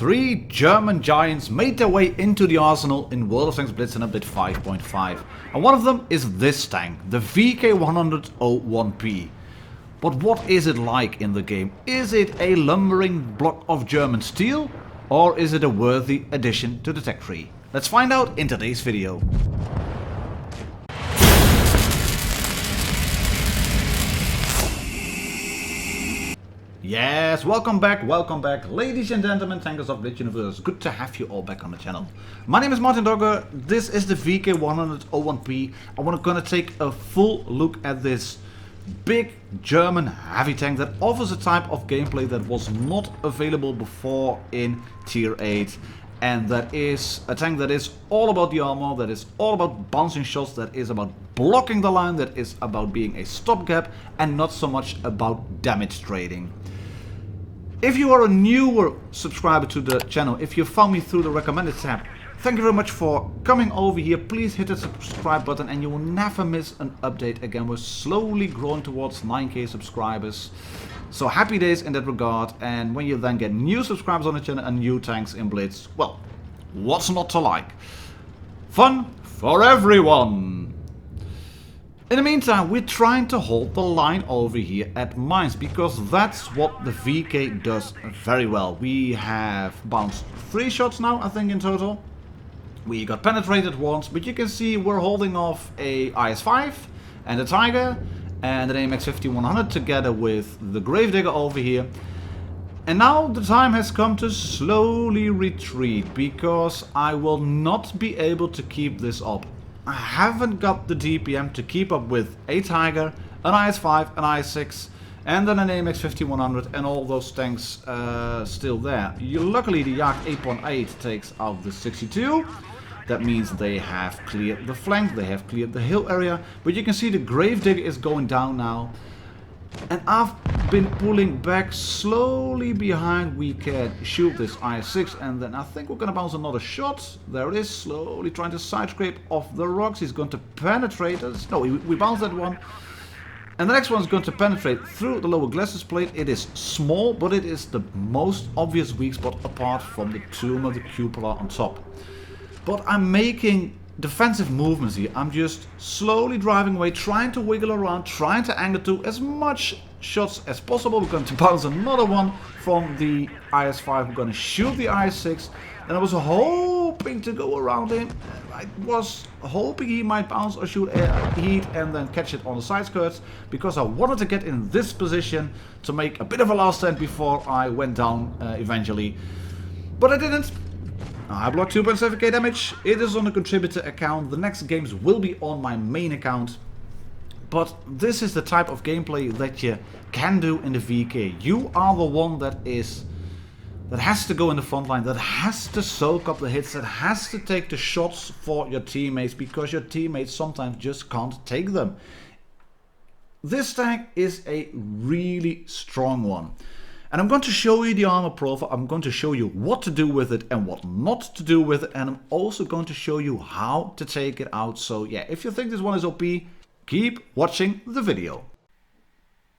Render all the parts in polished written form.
Three German giants made their way into the arsenal in World of Tanks Blitz in update 5.5. And one of them is this tank, the VK100-01P. But what is it like in the game? Is it a lumbering block of German steel? Or is it a worthy addition to the tech tree? Let's find out in today's video. Yes, welcome back, ladies and gentlemen, tankers of Blitz Universe. Good to have you all back on the channel. My name is martindogger, this is the VK100-01P. I want to gonna take a full look at this big German heavy tank that offers a type of gameplay that was not available before in Tier 8. And that is a tank that is all about the armor, that is all about bouncing shots, that is about blocking the line, that is about being a stopgap, and not so much about damage trading. If you are a newer subscriber to the channel, if you found me through the recommended tab, thank you very much for coming over here. Please hit the subscribe button and you will never miss an update again. We're slowly growing towards 9k subscribers. So happy days in that regard. And when you then get new subscribers on the channel and new tanks in Blitz, well, what's not to like? Fun for everyone! In the meantime, we're trying to hold the line over here at mines, because that's what the VK does very well. We have bounced 3 shots now, I think, in total. We got penetrated once, but you can see we're holding off a IS-5 and a Tiger and an AMX-5100 together with the Gravedigger over here. And now the time has come to slowly retreat, because I will not be able to keep this up. I haven't got the DPM to keep up with a Tiger, an IS-5, an IS-6 and then an AMX-5100 and all those tanks still there. Luckily the Yak 8.8 takes out the 62. That means they have cleared the flank, they have cleared the hill area. But you can see the Gravedigger is going down now. And I've been pulling back slowly behind. We can shoot this IS-6 and then I think we're going to bounce another shot. There it is, slowly trying to side scrape off the rocks. He's going to penetrate us. No, we bounced that one. And the next one is going to penetrate through the lower glasses plate. It is small, but it is the most obvious weak spot apart from the tomb of the cupola on top. But I'm making defensive movements here. I'm just slowly driving away, trying to wiggle around, trying to angle to as much shots as possible. We're going to bounce another one from the IS-5. We're going to shoot the IS-6. And I was hoping to go around him. I was hoping he might bounce or shoot heat and then catch it on the side skirts, because I wanted to get in this position to make a bit of a last stand before I went down eventually. But I didn't. I blocked 2.7k damage. It is on a contributor account. The next games will be on my main account. But this is the type of gameplay that you can do in the VK. You are the one that has to go in the front line, that has to soak up the hits, that has to take the shots for your teammates, because your teammates sometimes just can't take them. This tank is a really strong one. And I'm going to show you the armor profile, I'm going to show you what to do with it and what not to do with it, and I'm also going to show you how to take it out. So yeah, if you think this one is OP, keep watching the video.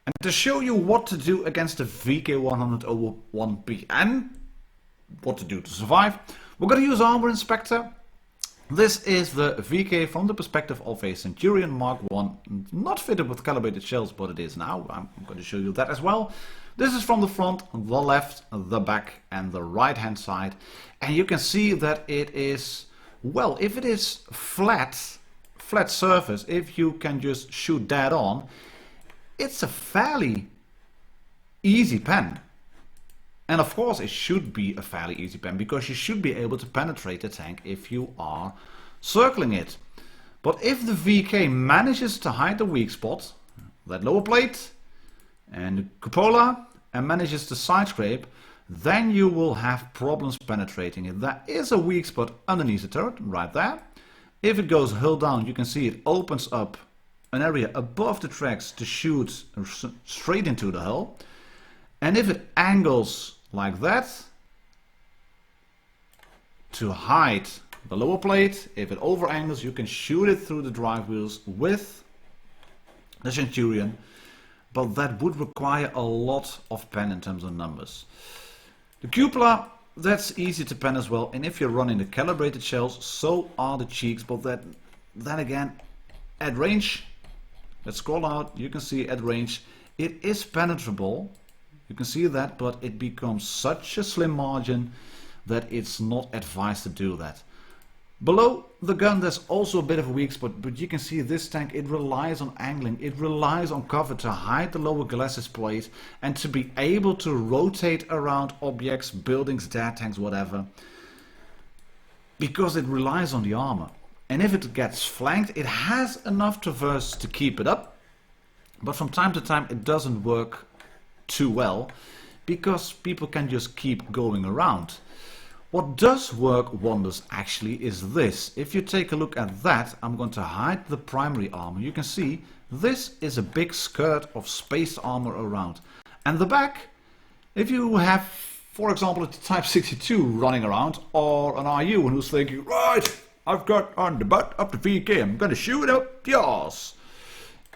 And to show you what to do against the VK100-01P and what to do to survive, we're going to use Armor Inspector. This is the VK from the perspective of a Centurion Mark I, not fitted with calibrated shells, but it is now. I'm going to show you that as well. This is from the front, the left, the back and the right hand side. And you can see that it is, well, if it is flat surface, if you can just shoot dead on, it's a fairly easy pen. And of course it should be a fairly easy pen, because you should be able to penetrate the tank if you are circling it. But if the VK manages to hide the weak spot, that lower plate and the cupola, and manages to side scrape, then you will have problems penetrating it. There is a weak spot underneath the turret, right there. If it goes hull down, you can see it opens up an area above the tracks to shoot straight into the hull. And if it angles like that to hide the lower plate, if it over angles, you can shoot it through the drive wheels with the Centurion. But that would require a lot of pen in terms of numbers. The cupola that's easy to pen as well. And if you're running the calibrated shells, so are the cheeks. But then again, at range, let's scroll out, you can see at range, it is penetrable. You can see that, but it becomes such a slim margin that it's not advised to do that. Below the gun there's also a bit of a weak spot, but you can see this tank, it relies on angling, it relies on cover to hide the lower glasses plate and to be able to rotate around objects, buildings, dead tanks, whatever, because it relies on the armor. And if it gets flanked, it has enough traverse to keep it up, but from time to time it doesn't work too well because people can just keep going around. What does work wonders actually is this. If you take a look at that, I'm going to hide the primary armor. You can see this is a big skirt of spaced armor around. And the back, if you have, for example, a Type 62 running around or an RU who's thinking, right, I've got on the butt of the VK, I'm going to shoot up the arse.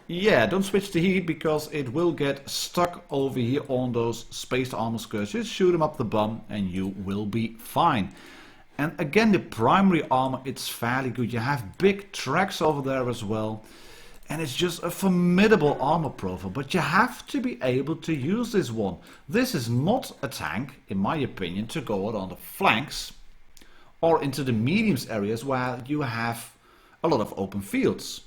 Yeah, don't switch to heat because it will get stuck over here on those spaced armor skirts. Just shoot them up the bum and you will be fine. And again, the primary armor, it's fairly good. You have big tracks over there as well. And it's just a formidable armor profile. But you have to be able to use this one. This is not a tank, in my opinion, to go out on the flanks or into the mediums areas where you have a lot of open fields.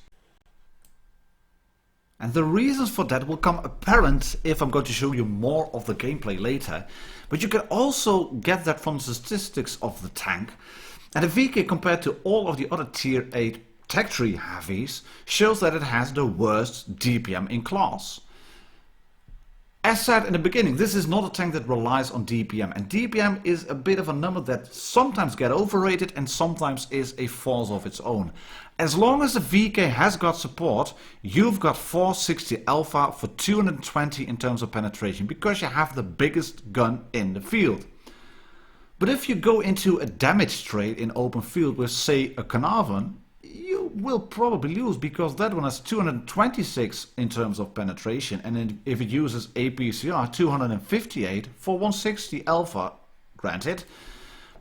And the reasons for that will come apparent if I'm going to show you more of the gameplay later. But you can also get that from the statistics of the tank. And the VK compared to all of the other tier 8 tech tree heavies shows that it has the worst DPM in class. As said in the beginning, this is not a tank that relies on DPM. And DPM is a bit of a number that sometimes gets overrated and sometimes is a force of its own. As long as the VK has got support, you've got 460 alpha for 220 in terms of penetration because you have the biggest gun in the field. But if you go into a damage trade in open field with, say, a Carnarvon, you will probably lose because that one has 226 in terms of penetration, and then if it uses APCR, 258 for 160 alpha, granted.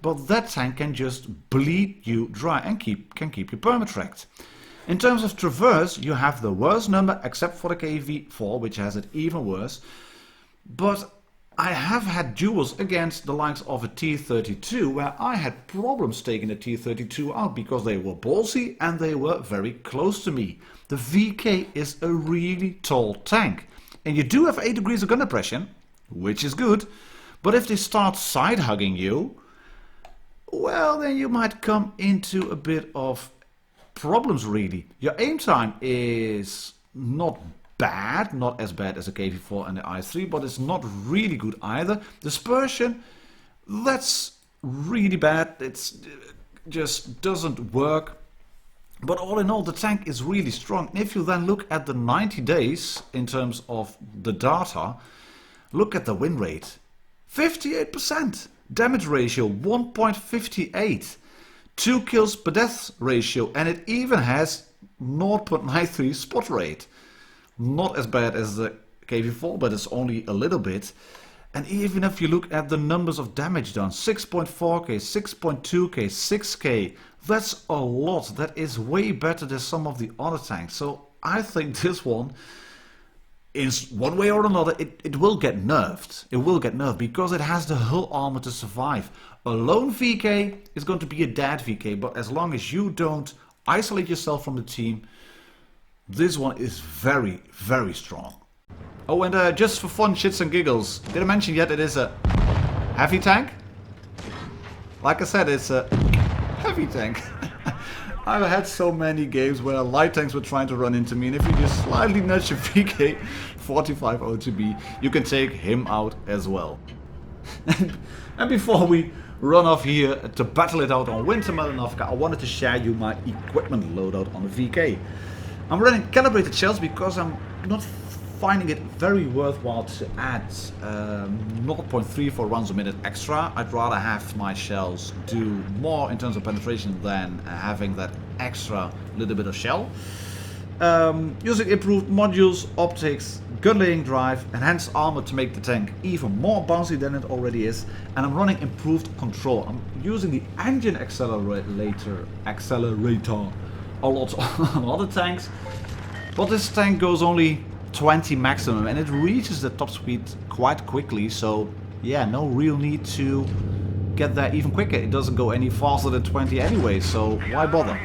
But that tank can just bleed you dry and can keep you permatracked. In terms of traverse, you have the worst number except for the KV4, which has it even worse. But I have had duels against the likes of a T-32 where I had problems taking the T-32 out because they were ballsy and they were very close to me. The VK is a really tall tank. And you do have 8 degrees of gun depression, which is good. But if they start side-hugging you, well, then you might come into a bit of problems, really. Your aim time is not bad, not as bad as the KV4 and the IS-3, but it's not really good either. Dispersion, that's really bad. It's just doesn't work. But all in all, the tank is really strong. And if you then look at the 90 days in terms of the data, look at the win rate. 58%. Damage ratio 1.58, 2 kills per death ratio, and it even has 0.93 spot rate. Not as bad as the KV4, but it's only a little bit. And even if you look at the numbers of damage done, 6.4k, 6.2k, 6k, that's a lot. That is way better than some of the other tanks. So I think this one, in one way or another, it will get nerfed. It will get nerfed because it has the hull armor to survive. A lone VK is going to be a dead VK, but as long as you don't isolate yourself from the team, this one is very, very strong. Oh, and just for fun, shits and giggles, did I mention yet it is a heavy tank? Like I said, it's a heavy tank. I've had so many games where light tanks were trying to run into me, and if you just slightly nudge your VK 45 OTB, you can take him out as well. And before we run off here to battle it out on Winter Melanovka, I wanted to share you my equipment loadout on the VK. I'm running calibrated shells because I'm not finding it very worthwhile to add 0.34 rounds a minute extra. I'd rather have my shells do more in terms of penetration than having that extra little bit of shell. Using improved modules, optics, gun laying drive, enhanced armor to make the tank even more bouncy than it already is, and I'm running improved control. I'm using the engine accelerator a lot on other tanks, but this tank goes only 20 maximum and it reaches the top speed quite quickly, so yeah, no real need to get there even quicker. It doesn't go any faster than 20 anyway, so why bother?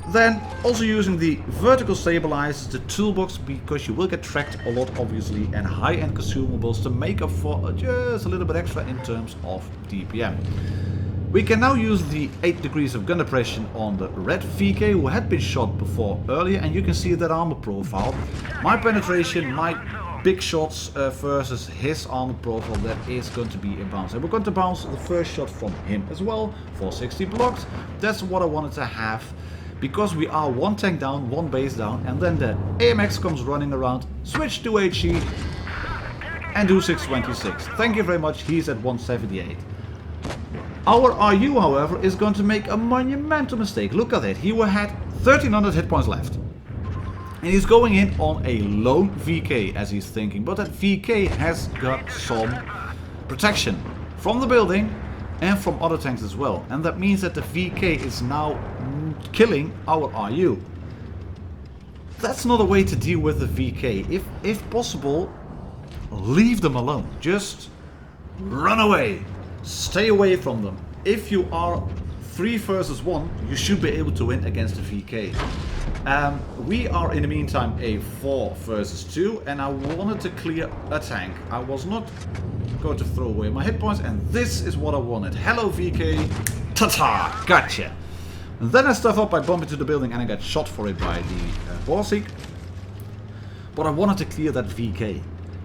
Then also using the vertical stabilizers, the toolbox, because you will get tracked a lot obviously, and high-end consumables to make up for just a little bit extra in terms of DPM. We can now use the 8 degrees of gun depression on the red VK who had been shot before earlier, and you can see that armor profile. My penetration, my big shots versus his armor profile, that is going to be a bounce. And we're going to bounce the first shot from him as well, 460 blocked. That's what I wanted to have, because we are one tank down, one base down, and then the AMX comes running around, switch to HE, and do 626. Thank you very much, he's at 178. Our RU, however, is going to make a monumental mistake. Look at it, he had 1300 hit points left. And he's going in on a lone VK as he's thinking, but that VK has got some protection from the building and from other tanks as well. And that means that the VK is now killing our RU. That's not a way to deal with the VK. If possible, leave them alone. Just run away. Stay away from them. If you are 3 versus 1, you should be able to win against the VK. We are in the meantime a 4 versus 2, and I wanted to clear a tank. I was not going to throw away my hit points, and this is what I wanted. Hello VK, ta-ta, gotcha. And then I stuff up, I bump into the building and I got shot for it by the Borsig. But I wanted to clear that VK.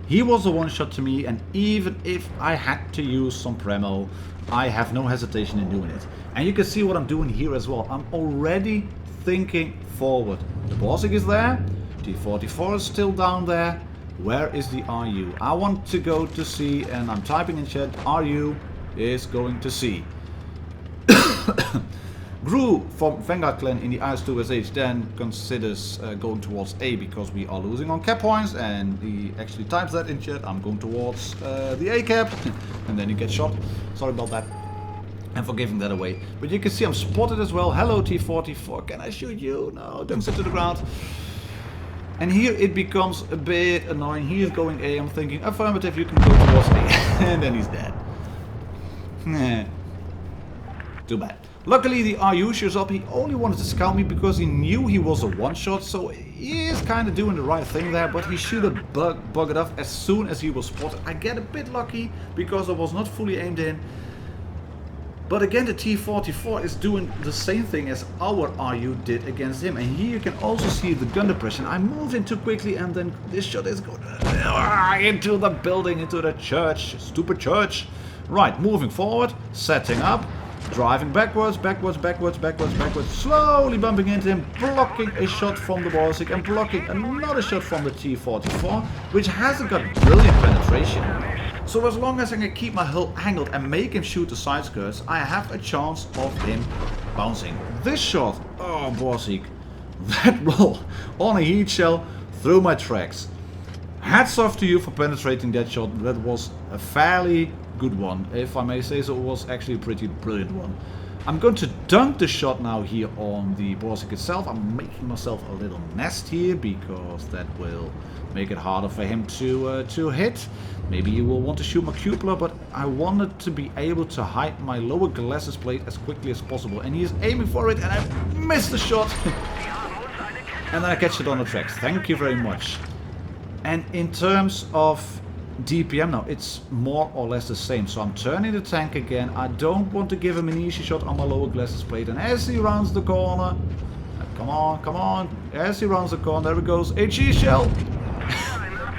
He was the one shot to me, and even if I had to use some Premo, I have no hesitation in doing it. And you can see what I'm doing here as well. I'm already thinking forward. The Borsig is there, T44 is still down there. Where is the RU? I want to go to C, and I'm typing in chat, RU is going to C. Gru from Vanguard Clan in the IS2SH then considers going towards A because we are losing on cap points, and he actually types that in chat, I'm going towards the A cap, and then he gets shot. Sorry about that, and for giving that away. But you can see I'm spotted as well. Hello T44, can I shoot you? No, don't sit to the ground. And here it becomes a bit annoying. He is going A, I'm thinking affirmative, you can go towards A, and then he's dead. Too bad. Luckily the RU shows up. He only wanted to scout me because he knew he was a one-shot, so he is kind of doing the right thing there, but he should have buggered off as soon as he was spotted. I get a bit lucky because I was not fully aimed in. But again, the T44 is doing the same thing as our RU did against him. And here you can also see the gun depression. I moved in too quickly, and then this shot is going into the building, into the church. Stupid church. Right, moving forward, setting up. Driving backwards, backwards, backwards, backwards, backwards, slowly bumping into him, blocking a shot from the Borsig and blocking another shot from the T44, which hasn't got brilliant penetration. So as long as I can keep my hull angled and make him shoot the side skirts, I have a chance of him bouncing. This shot, oh Borsig, that roll on a heat shell through my tracks. Hats off to you for penetrating that shot. That was a fairly good one, if I may say so. It was actually a pretty brilliant one. I'm going to dunk the shot now here on the Borsig itself. I'm making myself a little nest here because that will make it harder for him to hit. Maybe he will want to shoot my cupola, but I wanted to be able to hide my lower glasses plate as quickly as possible, and he is aiming for it, and I missed the shot. And then I catch it on the tracks. Thank you very much. And in terms of DPM now, it's more or less the same. So I'm turning the tank again. I don't want to give him an easy shot on my lower glasses plate. And as he rounds the corner, come on, come on. As he rounds the corner, there it goes. HE shell.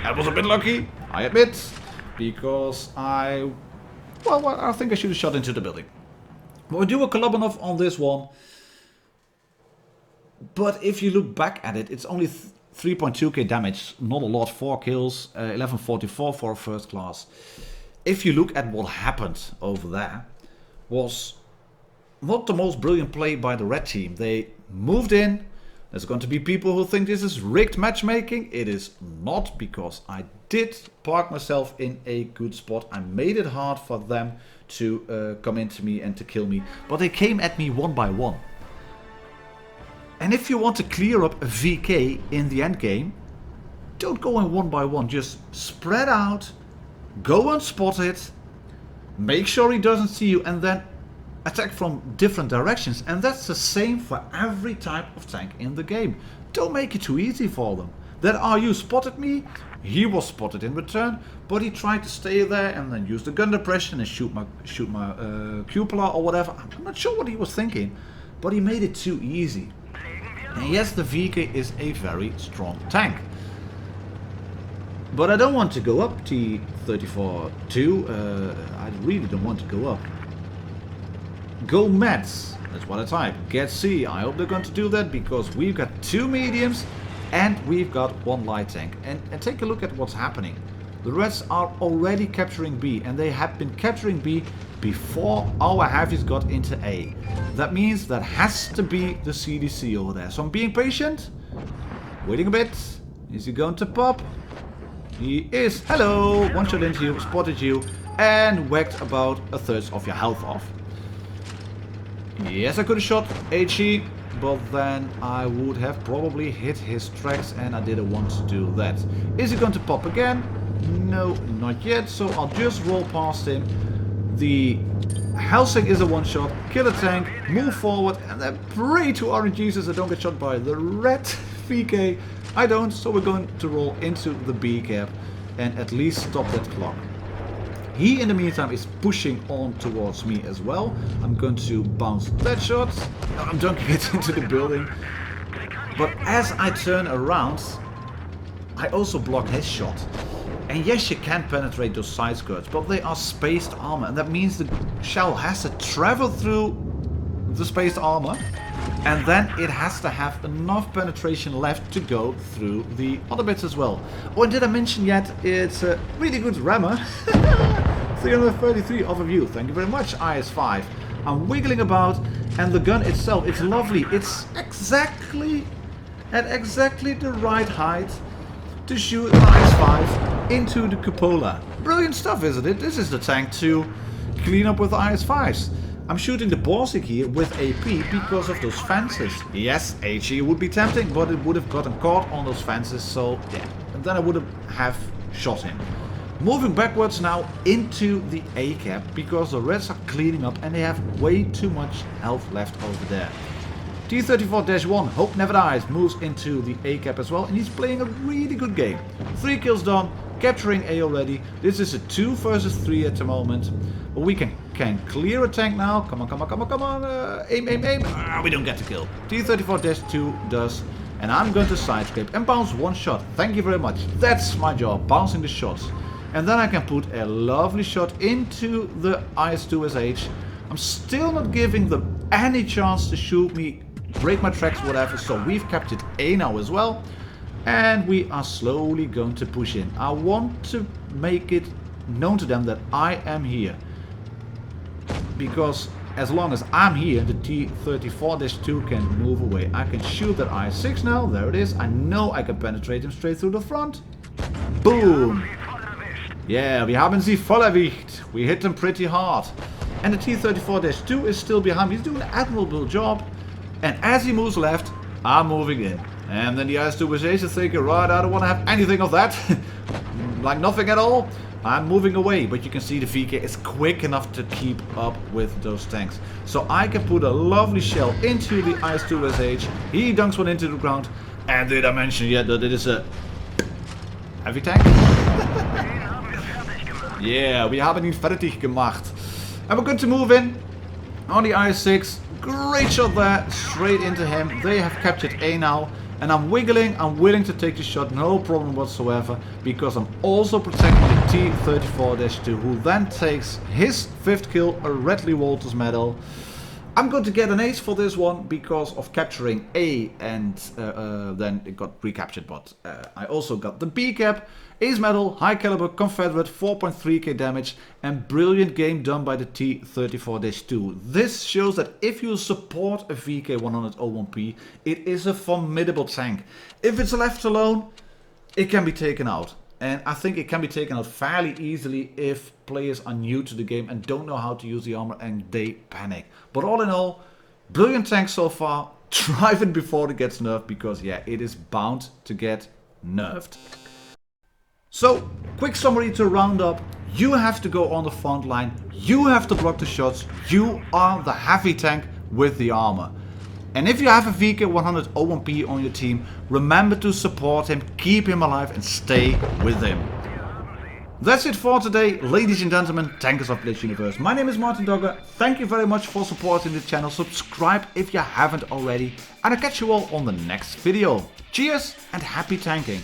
That was a bit lucky, I admit, because I think I should have shot into the building. But we do a Kolobanov on this one. But if you look back at it, it's only 3.2k damage, not a lot, 4 kills, 1144 for a first class. If you look at what happened over there, was not the most brilliant play by the red team. They moved in, There's going to be people who think this is rigged matchmaking. It is not, because I did park myself in a good spot. I made it hard for them to come into me and to kill me. But they came at me one by one. And if you want to clear up a VK in the end game, don't go in one by one. Just spread out, go and spot it, make sure he doesn't see you, and then attack from different directions. And that's the same for every type of tank in the game. Don't make it too easy for them. That RU spotted me, he was spotted in return, but he tried to stay there and then use the gun depression and shoot my cupola or whatever. I'm not sure what he was thinking, but he made it too easy. And yes, the VK is a very strong tank. But I don't want to go up T34-2. I really don't want to go up. Go Mets. That's what I type. Get C. I hope they're going to do that, because we've got 2 mediums and we've got 1 light tank. And take a look at what's happening. The Reds are already capturing B, and they have been capturing B before our heavies got into A. That means that has to be the CDC over there. So I'm being patient, waiting a bit. Is he going to pop? He is. Hello! One shot into you, spotted you, and whacked about 1/3 of your health off. Yes, I could have shot HE, but then I would have probably hit his tracks, and I didn't want to do that. Is he going to pop again? No, not yet, so I'll just roll past him. The Helsing is a one-shot, kill a tank, move forward, and then pray to RNGs I don't get shot by the red VK. I don't, so we're going to roll into the B cap and at least stop that clock. He, in the meantime, is pushing on towards me as well. I'm going to bounce that shot. I'm dunking it into the building. But as I turn around, I also block his shot. And yes, you can penetrate those side skirts, but they are spaced armor. And that means the shell has to travel through the spaced armor. And then it has to have enough penetration left to go through the other bits as well. Oh, and did I mention yet, it's a really good rammer. 333 overview, thank you very much, IS5. I'm wiggling about, and the gun itself, it's lovely. It's exactly at exactly the right height to shoot an IS5 into the cupola. Brilliant stuff, isn't it? This is the tank to clean up with IS5s. I'm shooting the Borsig here with AP because of those fences. Yes, HE would be tempting, but it would have gotten caught on those fences, so yeah. And then I would have shot him. Moving backwards now into the A cap, because the Reds are cleaning up and they have way too much health left over there. T34-1, Hope Never Dies, moves into the A cap as well, and he's playing a really good game. 3 kills done, capturing A already. This is a 2 versus 3 at the moment. But we can clear a tank now. Come on, come on, come on, come on. Aim, aim, aim. We don't get the kill. T34-2 does. And I'm going to side scrape and bounce 1 shot. Thank you very much. That's my job, bouncing the shots. And then I can put a lovely shot into the IS-2SH. I'm still not giving them any chance to shoot me, break my tracks, whatever. So we've captured A now as well. And we are slowly going to push in. I want to make it known to them that I am here. Because as long as I'm here, the T34-2 can move away. I can shoot that IS-6 now. There it is. I know I can penetrate him straight through the front. Boom. Yeah, we haben sie voll erwischt. We hit them pretty hard. And the T34-2 is still behind me. He's doing an admirable job. And as he moves left, I'm moving in. And then the IS-2SH is thinking, right, I don't want to have anything of that. Like nothing at all. I'm moving away, but you can see the VK is quick enough to keep up with those tanks. So I can put a lovely shell into the IS-2SH. He dunks one into the ground. And did I mention yet that it is a heavy tank? Yeah, we haben ihn fertig gemacht. And we're going to move in on the IS-6. Great shot there, straight into him. They have captured A now. And I'm wiggling, I'm willing to take the shot, no problem whatsoever. Because I'm also protecting the T34-2, who then takes his 5th kill, a Redley Walters medal. I'm going to get an ace for this one because of capturing A, and then it got recaptured, but I also got the B cap. Ace Medal, High Caliber, Confederate, 4.3k damage, and brilliant game done by the T-34-2. This shows that if you support a VK101P, it is a formidable tank. If it's left alone, it can be taken out. And I think it can be taken out fairly easily if players are new to the game and don't know how to use the armor and they panic. But all in all, brilliant tank so far. Drive it before it gets nerfed, because yeah, it is bound to get nerfed. So, quick summary to round up. You have to go on the front line. You have to block the shots. You are the heavy tank with the armor. And if you have a VK101P on your team, remember to support him, keep him alive, and stay with him. That's it for today, ladies and gentlemen, Tankers of Blitz Universe. My name is martindogger. Thank you very much for supporting the channel. Subscribe if you haven't already. And I'll catch you all on the next video. Cheers and happy tanking.